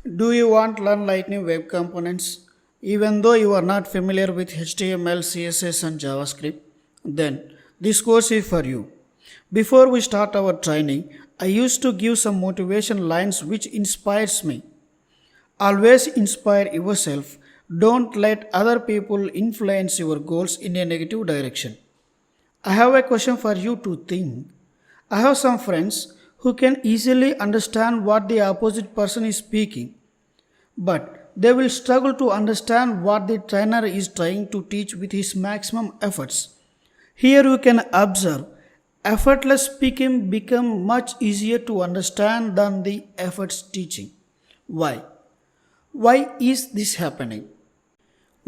Do you want to learn Lightning Web Components? Even though you are not familiar with HTML, CSS and JavaScript, then this course is for you. Before we start our training, I used to give some motivation lines which inspires me. Always inspire yourself. Don't let other people influence your goals in a negative direction. I have a question for you to think. I have some friends who can easily understand what the opposite person is speaking, but they will struggle to understand what the trainer is trying to teach with his maximum efforts. Here you can observe effortless speaking become much easier to understand than the efforts teaching. Why? Why is this happening?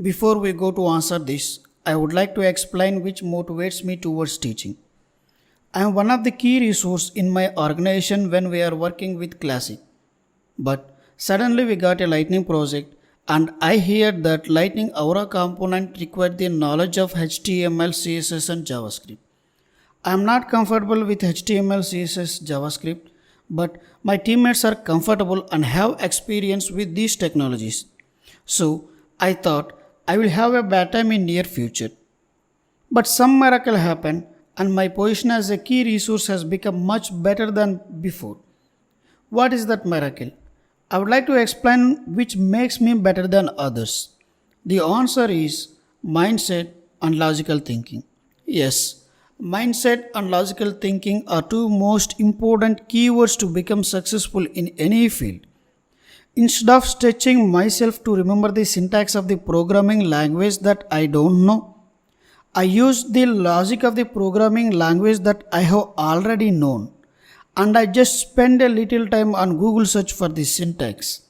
Before we go to answer this, I would like to explain which motivates me towards teaching. I am one of the key resources in my organization when we are working with Classic. But suddenly we got a Lightning project and I heard that Lightning Aura component required the knowledge of HTML, CSS and JavaScript. I am not comfortable with HTML, CSS, JavaScript, but my teammates are comfortable and have experience with these technologies. So I thought I will have a bad time in near future. But some miracle happened and my position as a key resource has become much better than before. What is that miracle? I would like to explain which makes me better than others. The answer is mindset and logical thinking. Yes, mindset and logical thinking are two most important keywords to become successful in any field. Instead of stretching myself to remember the syntax of the programming language that I don't know, I use the logic of the programming language that I have already known, and I just spend a little time on Google search for the syntax.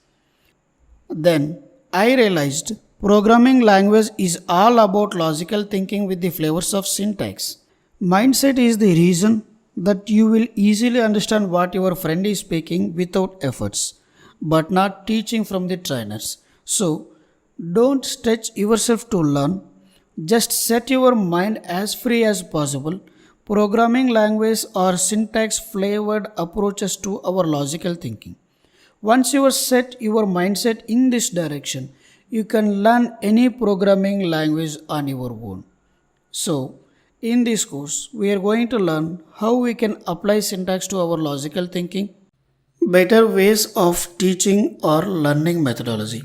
Then I realized programming language is all about logical thinking with the flavors of syntax. Mindset is the reason that you will easily understand what your friend is speaking without efforts, but not teaching from the trainers. So don't stretch yourself to learn. Just set your mind as free as possible. Programming language or syntax flavored approaches to our logical thinking. Once you set your mindset in this direction, you can learn any programming language on your own. So, in this course, we are going to learn how we can apply syntax to our logical thinking, better ways of teaching or learning methodology.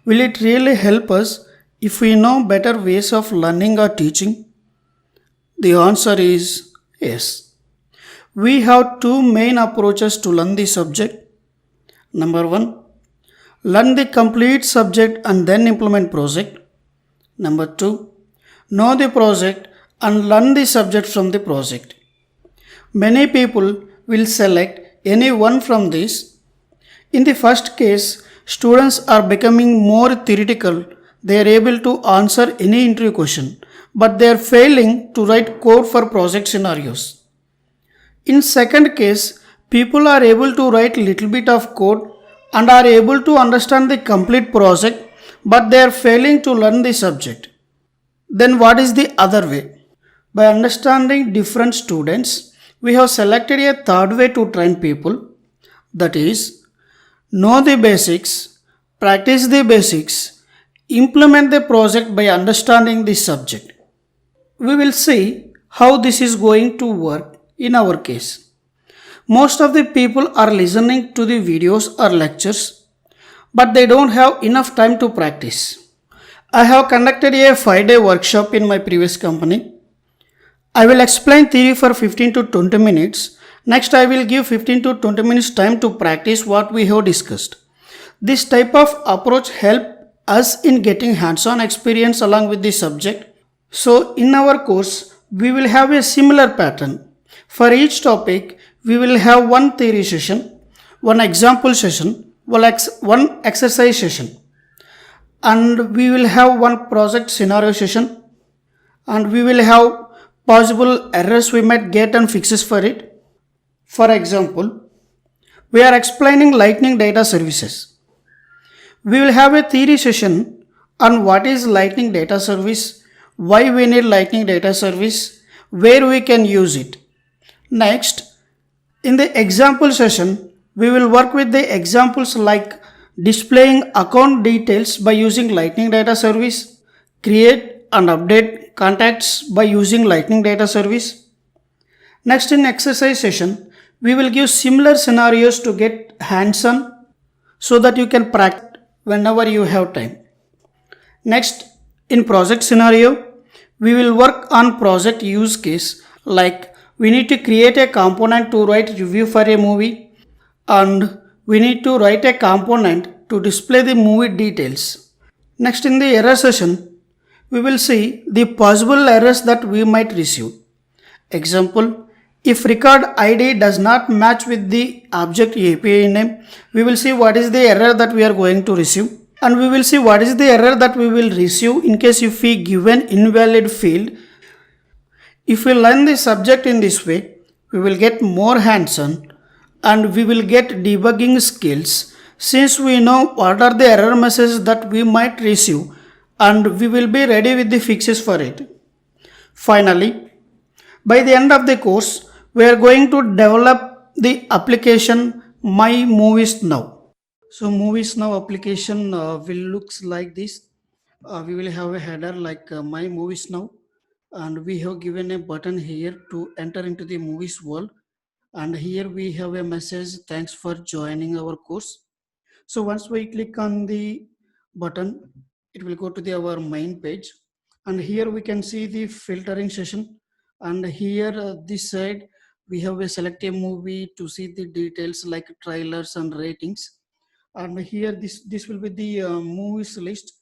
Will it really help us if we know better ways of learning or teaching? The answer is yes. We have two main approaches to learn the subject. Number one, learn the complete subject and then implement project. Number two, know the project and learn the subject from the project. Many people will select any one from these. In the first case, students are becoming more theoretical. They are able to answer any interview question, but they are failing to write code for project scenarios. In second case, people are able to write little bit of code and are able to understand the complete project, but they are failing to learn the subject. Then what is the other way? By understanding different students, we have selected a third way to train people. That is, know the basics, practice the basics, implement the project by understanding the subject. We will see how this is going to work in our case. Most of the people are listening to the videos or lectures, but they don't have enough time to practice. I have conducted a 5-day workshop in my previous company. I will explain theory for 15 to 20 minutes. Next, I will give 15 to 20 minutes time to practice what we have discussed. This type of approach helps us in getting hands-on experience along with the subject. So in our course, we will have a similar pattern. For each topic, we will have one theory session, one example session, one exercise session, and we will have one project scenario session, and we will have possible errors we might get and fixes for it. For example, we are explaining Lightning data services. We will have a theory session on what is Lightning data service, why we need Lightning data service, where we can use it. Next, in the example session, We will work with the examples like displaying account details by using Lightning Data Service, create and update contacts by using Lightning Data Service. Next, in exercise session, we will give similar scenarios to get hands-on so that you can practice whenever you have time. Next, in project scenario, we will work on project use case like we need to create a component to write review for a movie and we need to write a component to display the movie details. Next, in the error session, we will see the possible errors that we might receive. Example, if record ID does not match with the object API name, we will see what is the error that we are going to receive. And we will see what is the error that we will receive in case if we give an invalid field. If we learn the subject in this way, we will get more hands-on and we will get debugging skills since we know what are the error messages that we might receive and we will be ready with the fixes for it. Finally, by the end of the course, we are going to develop the application My Movies Now. So Movies Now application will looks like this. We will have a header like My Movies Now, and we have given a button here to enter into the movies world. And here we have a message, thanks for joining our course. So once we click on the button, it will go to our main page. And here we can see the filtering session. And here this side, we have a select a movie to see the details like trailers and ratings. And here this will be the movies list.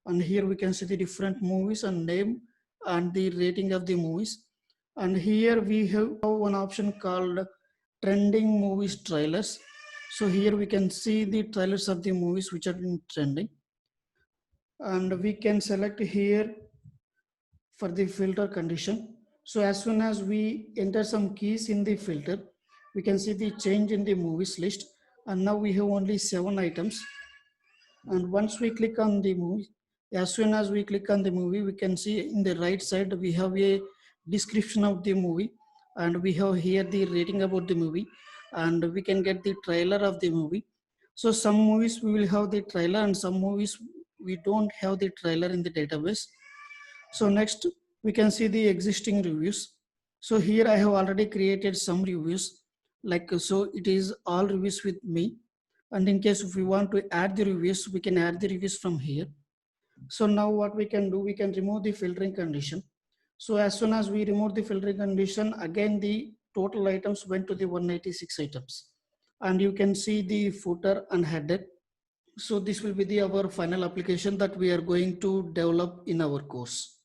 And here we can see the different movies and name and the rating of the movies. And here we have one option called trending movies trailers. So here we can see the trailers of the movies which are in trending, and we can select here for the filter condition. So as soon as we enter some keys in the filter, we can see the change in the movies list, and now we have only 7 items. And once we click on the movie, as soon as we click on the movie, we can see in the right side we have a description of the movie, and we have here the rating about the movie, and we can get the trailer of the movie. So some movies we will have the trailer and some movies we don't have the trailer in the database. So next we can see the existing reviews. So here I have already created some reviews, like so it is all reviews with me, and in case if we want to add the reviews, we can add the reviews from here. So now what we can do, we can remove the filtering condition. So as soon as we remove the filtering condition, again the total items went to the 186 items, and you can see the footer and header. So this will be the our final application that we are going to develop in our course.